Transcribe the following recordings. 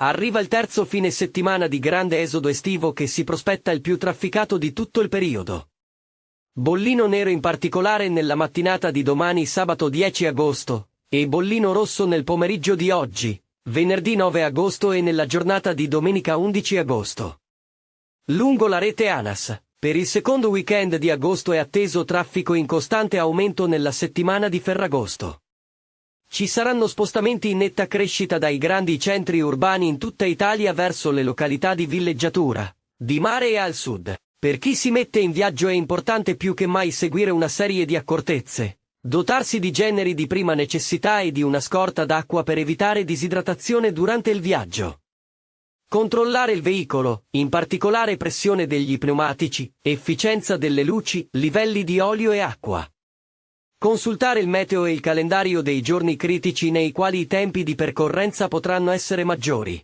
Arriva il terzo fine settimana di grande esodo estivo che si prospetta il più trafficato di tutto il periodo. Bollino nero in particolare nella mattinata di domani sabato 10 agosto, e bollino rosso nel pomeriggio di oggi, venerdì 9 agosto e nella giornata di domenica 11 agosto. Lungo la rete ANAS, per il secondo weekend di agosto è atteso traffico in costante aumento nella settimana di Ferragosto. Ci saranno spostamenti in netta crescita dai grandi centri urbani in tutta Italia verso le località di villeggiatura, di mare e al sud. Per chi si mette in viaggio è importante più che mai seguire una serie di accortezze, dotarsi di generi di prima necessità e di una scorta d'acqua per evitare disidratazione durante il viaggio. Controllare il veicolo, in particolare pressione degli pneumatici, efficienza delle luci, livelli di olio e acqua. Consultare il meteo e il calendario dei giorni critici nei quali i tempi di percorrenza potranno essere maggiori.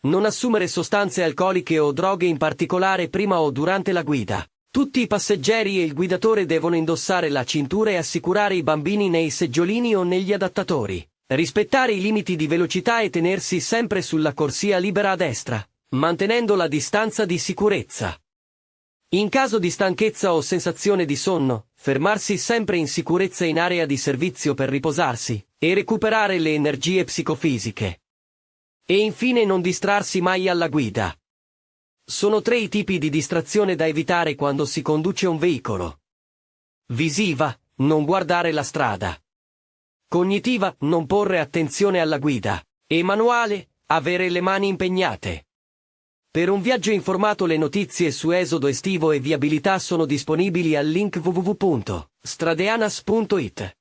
Non assumere sostanze alcoliche o droghe in particolare prima o durante la guida. Tutti i passeggeri e il guidatore devono indossare la cintura e assicurare i bambini nei seggiolini o negli adattatori. Rispettare i limiti di velocità e tenersi sempre sulla corsia libera a destra, mantenendo la distanza di sicurezza. In caso di stanchezza o sensazione di sonno, fermarsi sempre in sicurezza in area di servizio per riposarsi e recuperare le energie psicofisiche. E infine non distrarsi mai alla guida. Sono 3 i tipi di distrazione da evitare quando si conduce un veicolo. Visiva, non guardare la strada. Cognitiva, non porre attenzione alla guida. E manuale, avere le mani impegnate. Per un viaggio informato le notizie su esodo estivo e viabilità sono disponibili al link www.stradeanas.it.